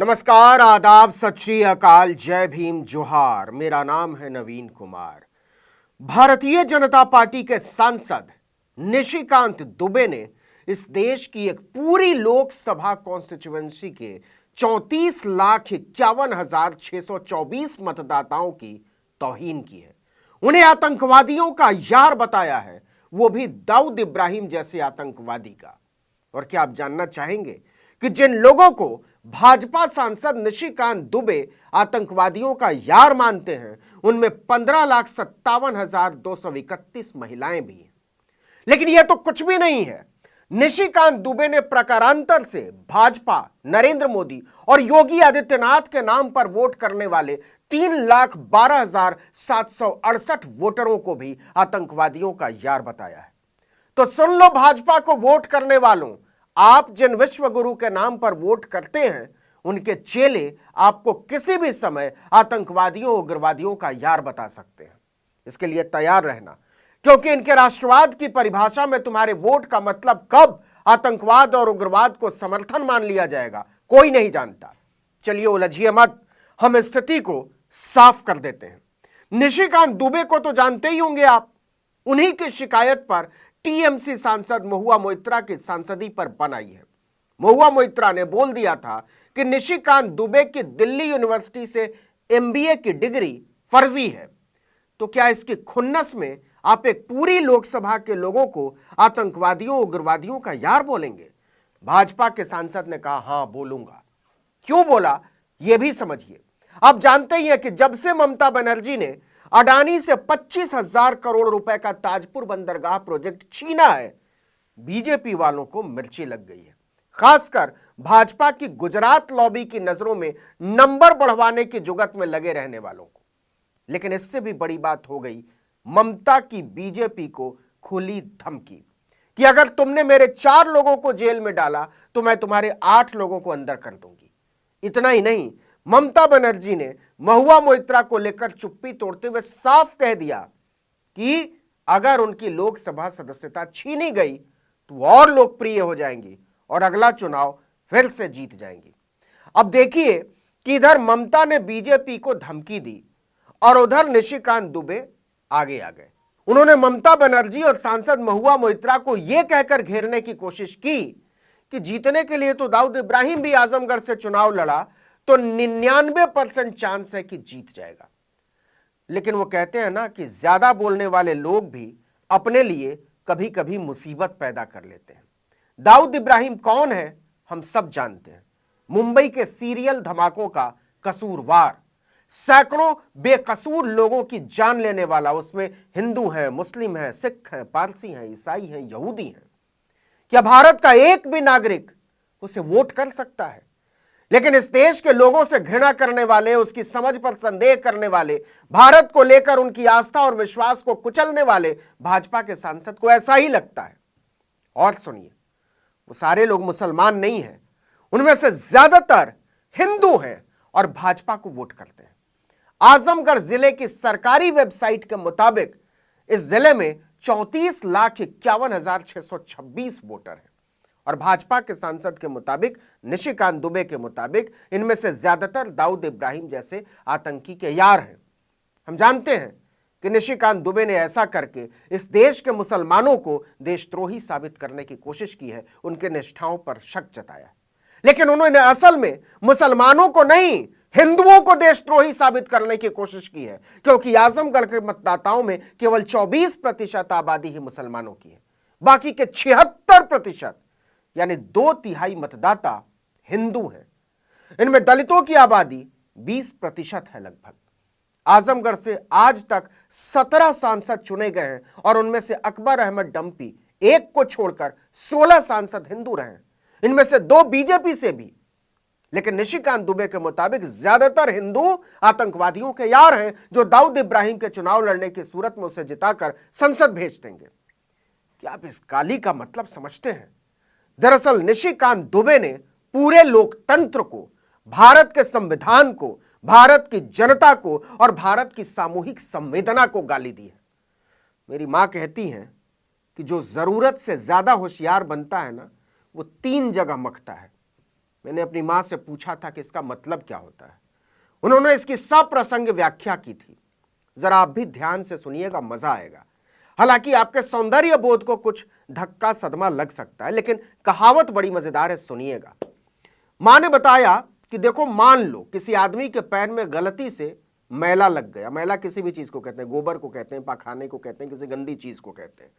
नमस्कार, आदाब, सत श्री अकाल, जय भीम, जोहार। मेरा नाम है नवीन कुमार। भारतीय जनता पार्टी के सांसद निशिकांत दुबे ने इस देश की एक पूरी लोकसभा कॉन्स्टिट्यूएंसी के 34,51,624 मतदाताओं की तौहीन की है। उन्हें आतंकवादियों का यार बताया है, वो भी दाऊद इब्राहिम जैसे आतंकवादी का। और क्या आप जानना चाहेंगे कि जिन लोगों को भाजपा सांसद निशिकांत दुबे आतंकवादियों का यार मानते हैं, उनमें 15,57,231 महिलाएं भी हैं। लेकिन यह तो कुछ भी नहीं है। निशिकांत दुबे ने प्रकारांतर से भाजपा, नरेंद्र मोदी और योगी आदित्यनाथ के नाम पर वोट करने वाले 3,12,768 वोटरों को भी आतंकवादियों का यार बताया है। तो सुन लो भाजपा को वोट करने वालों, आप जिन विश्व गुरु के नाम पर वोट करते हैं, उनके चेले आपको किसी भी समय आतंकवादियों, उग्रवादियों का यार बता सकते हैं। इसके लिए तैयार रहना, क्योंकि इनके राष्ट्रवाद की परिभाषा में तुम्हारे वोट का मतलब कब आतंकवाद और उग्रवाद को समर्थन मान लिया जाएगा, कोई नहीं जानता। चलिए उलझिए मत, हम स्थिति को साफ कर देते हैं। निशिकांत दुबे को तो जानते ही होंगे आप। उन्हीं की शिकायत पर टीएमसी सांसद महुआ मोइत्रा की सांसदी पर बन आई है। महुआ मोइत्रा ने बोल दिया था कि निशिकांत दुबे की दिल्ली यूनिवर्सिटी से एमबीए की डिग्री फर्जी है। तो क्या इसकी खुन्नस में आप एक पूरी लोकसभा के लोगों को आतंकवादियों, उग्रवादियों का यार बोलेंगे? भाजपा के सांसद ने कहा, हां बोलूंगा। क्यों बोला यह भी समझिए। आप जानते ही हैं कि जब से ममता बनर्जी ने अडानी से 25,000 करोड़ रुपए का ताजपुर बंदरगाह प्रोजेक्ट छीना है, बीजेपी वालों को मिर्ची लग गई है। खासकर भाजपा की गुजरात लॉबी की नजरों में नंबर बढ़वाने की जुगत में लगे रहने वालों को। लेकिन इससे भी बड़ी बात हो गई ममता की बीजेपी को खुली धमकी कि अगर तुमने मेरे 4 लोगों को जेल में डाला तो मैं तुम्हारे 8 लोगों को अंदर कर दूंगी। इतना ही नहीं, ममता बनर्जी ने महुआ मोइत्रा को लेकर चुप्पी तोड़ते हुए साफ कह दिया कि अगर उनकी लोकसभा सदस्यता छीनी गई तो और लोकप्रिय हो जाएंगी और अगला चुनाव फिर से जीत जाएंगी। अब देखिए कि इधर ममता ने बीजेपी को धमकी दी और उधर निशिकांत दुबे आगे आ गए। उन्होंने ममता बनर्जी और सांसद महुआ मोइत्रा को यह कहकर घेरने की कोशिश की कि जीतने के लिए तो दाऊद इब्राहिम भी आजमगढ़ से चुनाव लड़ा तो 99% चांस है कि जीत जाएगा। लेकिन वो कहते हैं ना कि ज्यादा बोलने वाले लोग भी अपने लिए कभी कभी मुसीबत पैदा कर लेते हैं। दाऊद इब्राहिम कौन है हम सब जानते हैं। मुंबई के सीरियल धमाकों का कसूरवार, सैकड़ों बेकसूर लोगों की जान लेने वाला। उसमें हिंदू हैं, मुस्लिम हैं, सिख हैं, पारसी हैं, ईसाई हैं, यहूदी हैं। क्या भारत का एक भी नागरिक उसे वोट कर सकता है? लेकिन इस देश के लोगों से घृणा करने वाले, उसकी समझ पर संदेह करने वाले, भारत को लेकर उनकी आस्था और विश्वास को कुचलने वाले भाजपा के सांसद को ऐसा ही लगता है। और सुनिए, वो सारे लोग मुसलमान नहीं हैं, उनमें से ज्यादातर हिंदू हैं और भाजपा को वोट करते हैं। आजमगढ़ जिले की सरकारी वेबसाइट के मुताबिक इस जिले में 34,51,626 वोटर हैं और भाजपा के सांसद के मुताबिक, निशिकांत दुबे के मुताबिक, इनमें से ज्यादातर दाऊद इब्राहिम जैसे आतंकी के यार हैं। हम जानते हैं कि निशिकांत दुबे ने ऐसा करके इस देश के मुसलमानों को देशद्रोही साबित करने की कोशिश की है, उनके निष्ठाओं पर शक जताया है। लेकिन उन्होंने असल में मुसलमानों को नहीं, हिंदुओं को देशद्रोही साबित करने की कोशिश की है, क्योंकि आजमगढ़ के मतदाताओं में केवल 24% आबादी ही मुसलमानों की है। बाकी के 76% यानी 2/3 मतदाता हिंदू हैं। इनमें दलितों की आबादी 20% है लगभग। आजमगढ़ से आज तक 17 सांसद चुने गए हैं और उनमें से अकबर अहमद डंपी एक को छोड़कर 16 सांसद हिंदू रहे हैं, इनमें से 2 बीजेपी से भी। लेकिन निशिकांत दुबे के मुताबिक ज्यादातर हिंदू आतंकवादियों के यार हैं, जो दाऊद इब्राहिम के चुनाव लड़ने की सूरत में उसे जिताकर संसद भेज देंगे। क्या आप इस गाली का मतलब समझते हैं? दरअसल निशिकांत दुबे ने पूरे लोकतंत्र को, भारत के संविधान को, भारत की जनता को और भारत की सामूहिक संवेदना को गाली दी है। मेरी मां कहती हैं कि जो जरूरत से ज्यादा होशियार बनता है ना, वो 3 जगह मखता है। मैंने अपनी मां से पूछा था कि इसका मतलब क्या होता है। उन्होंने इसकी सप्रसंग व्याख्या की थी। जरा आप भी ध्यान से सुनिएगा, मजा आएगा। हालांकि आपके सौंदर्य बोध को कुछ धक्का सदमा लग सकता है, लेकिन कहावत बड़ी मजेदार है, सुनिएगा। मां ने बताया कि देखो, मान लो किसी आदमी के पैर में गलती से मैला लग गया। मैला किसी भी चीज को कहते हैं, गोबर को कहते हैं, पाखाने को कहते हैं, किसी गंदी चीज को कहते हैं।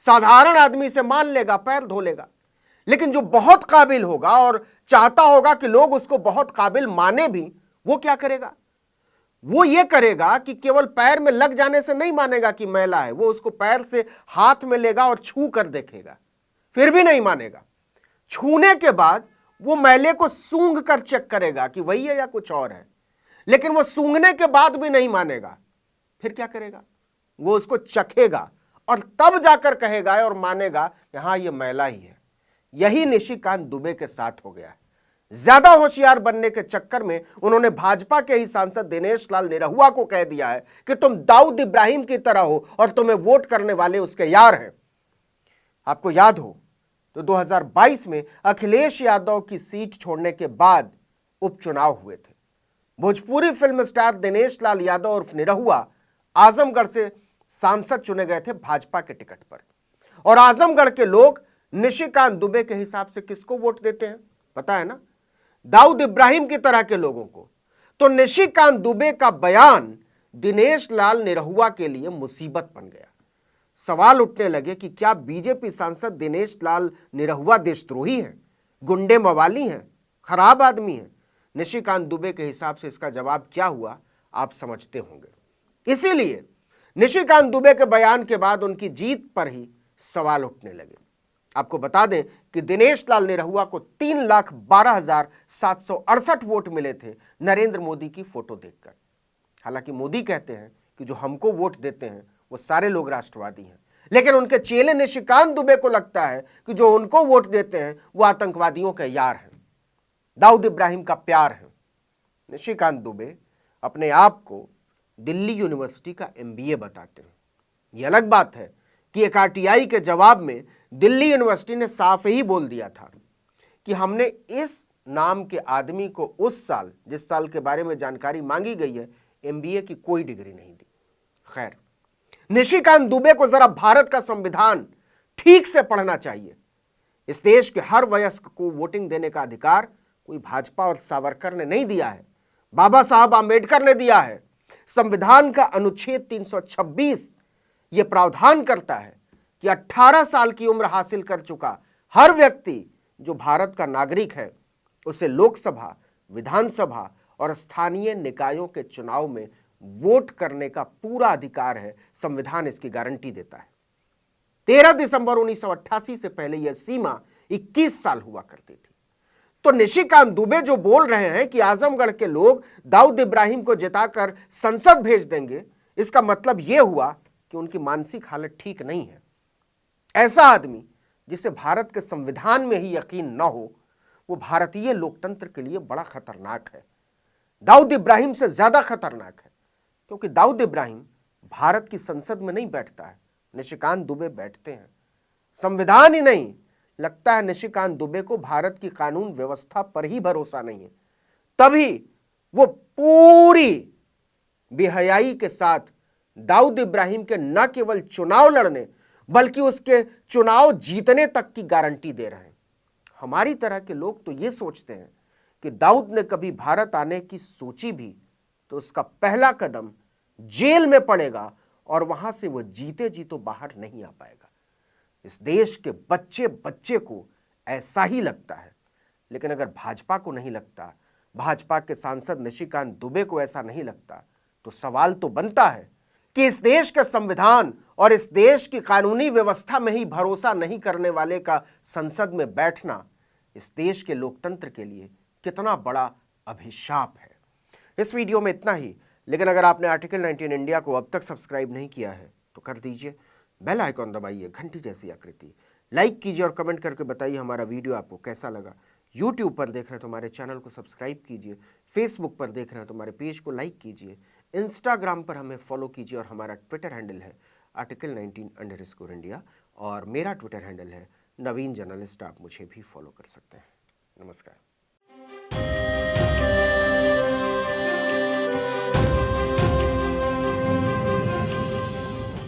साधारण आदमी से मान लेगा, पैर धो लेगा। लेकिन जो बहुत काबिल होगा और चाहता होगा कि लोग उसको बहुत काबिल माने भी, वो क्या करेगा? वो ये करेगा कि केवल पैर में लग जाने से नहीं मानेगा कि मैला है, वो उसको पैर से हाथ में लेगा और छू कर देखेगा, फिर भी नहीं मानेगा। छूने के बाद वो मैले को सूंघ कर चेक करेगा कि वही है या कुछ और है। लेकिन वो सूंघने के बाद भी नहीं मानेगा, फिर क्या करेगा? वो उसको चखेगा और तब जाकर कहेगा और मानेगा कि हाँ, ये मैला ही है। यही निशिकांत दुबे के साथ हो गया है। ज्यादा होशियार बनने के चक्कर में उन्होंने भाजपा के ही सांसद दिनेश लाल निरहुआ को कह दिया है कि तुम दाऊद इब्राहिम की तरह हो और तुम्हें वोट करने वाले उसके यार हैं। आपको याद हो तो 2022 में अखिलेश यादव की सीट छोड़ने के बाद उपचुनाव हुए थे। भोजपुरी फिल्म स्टार दिनेश लाल यादव उर्फ निरहुआ आजमगढ़ से सांसद चुने गए थे भाजपा के टिकट पर। और आजमगढ़ के लोग निशिकांत दुबे के हिसाब से किसको वोट देते हैं पता है ना? दाऊद इब्राहिम की तरह के लोगों को। तो निशिकांत दुबे का बयान दिनेश लाल निरहुआ के लिए मुसीबत बन गया। सवाल उठने लगे कि क्या बीजेपी सांसद दिनेश लाल निरहुआ देशद्रोही हैं, गुंडे मवाली हैं, खराब आदमी हैं? निशिकांत दुबे के हिसाब से इसका जवाब क्या हुआ आप समझते होंगे। इसीलिए निशिकांत दुबे के बयान के बाद उनकी जीत पर ही सवाल उठने लगे। आपको बता दें कि दिनेश लाल निरहुआ को 3,12,768 वोट मिले थे नरेंद्र मोदी की फोटो देखकर। हालांकि मोदी कहते हैं कि जो हमको वोट देते हैं वो सारे लोग राष्ट्रवादी हैं, लेकिन उनके चेले निशिकांत दुबे को लगता है कि जो उनको वोट देते हैं वो आतंकवादियों के यार हैं, दाऊद इब्राहिम का प्यार है। निशिकांत दुबे अपने आप को दिल्ली यूनिवर्सिटी का MBA बताते हैं। ये अलग बात है कि एक RTI के जवाब में दिल्ली यूनिवर्सिटी ने साफ ही बोल दिया था कि हमने इस नाम के आदमी को उस साल, जिस साल के बारे में जानकारी मांगी गई है, MBA की कोई डिग्री नहीं दी। खैर, निशिकांत दुबे को जरा भारत का संविधान ठीक से पढ़ना चाहिए। इस देश के हर वयस्क को वोटिंग देने का अधिकार कोई भाजपा और सावरकर ने नहीं दिया है, बाबा साहब आंबेडकर ने दिया है। संविधान का अनुच्छेद 326 यह प्रावधान करता है कि 18 साल की उम्र हासिल कर चुका हर व्यक्ति जो भारत का नागरिक है उसे लोकसभा, विधानसभा और स्थानीय निकायों के चुनाव में वोट करने का पूरा अधिकार है। संविधान इसकी गारंटी देता है। 13 दिसंबर 1988 से पहले यह सीमा 21 साल हुआ करती थी। तो निशिकांत दुबे जो बोल रहे हैं कि आजमगढ़ के लोग दाऊद इब्राहिम को जिताकर संसद भेज देंगे, इसका मतलब यह हुआ कि उनकी मानसिक हालत ठीक नहीं है। ऐसा आदमी जिसे भारत के संविधान में ही यकीन न हो, वो भारतीय लोकतंत्र के लिए बड़ा खतरनाक है। दाऊद इब्राहिम से ज्यादा खतरनाक है, क्योंकि दाऊद इब्राहिम भारत की संसद में नहीं बैठता है, निशिकांत दुबे बैठते हैं। संविधान ही नहीं, लगता है निशिकांत दुबे को भारत की कानून व्यवस्था पर ही भरोसा नहीं है। तभी वो पूरी बेहयाई के साथ दाऊद इब्राहिम के न केवल चुनाव लड़ने बल्कि उसके चुनाव जीतने तक की गारंटी दे रहे हैं। हमारी तरह के लोग तो ये सोचते हैं कि दाऊद ने कभी भारत आने की सोची भी तो उसका पहला कदम जेल में पड़ेगा और वहां से वो जीते जी तो बाहर नहीं आ पाएगा। इस देश के बच्चे बच्चे को ऐसा ही लगता है। लेकिन अगर भाजपा को नहीं लगता, भाजपा के सांसद निशिकांत दुबे को ऐसा नहीं लगता, तो सवाल तो बनता है कि इस देश के संविधान और इस देश की कानूनी व्यवस्था में ही भरोसा नहीं करने वाले का संसद में बैठना इस देश के लोकतंत्र के लिए कितना बड़ा अभिशाप है। इस वीडियो में इतना ही, लेकिन अगर आपने आर्टिकल 19 इंडिया को अब तक सब्सक्राइब नहीं किया है तो कर दीजिए, बेल आइकॉन दबाइए, घंटी जैसी आकृति, लाइक कीजिए और कमेंट करके बताइए हमारा वीडियो आपको कैसा लगा। यूट्यूब पर देख रहे हैं तो हमारे चैनल को सब्सक्राइब कीजिए, फेसबुक पर देख रहे हैं तो हमारे पेज को लाइक कीजिए, इंस्टाग्राम पर हमें फॉलो कीजिए और हमारा ट्विटर हैंडल है आर्टिकल 19 इंडिया और मेरा ट्विटर हैंडल है नवीन जर्नलिस्ट। आप मुझे भी फॉलो कर सकते हैं। नमस्कार।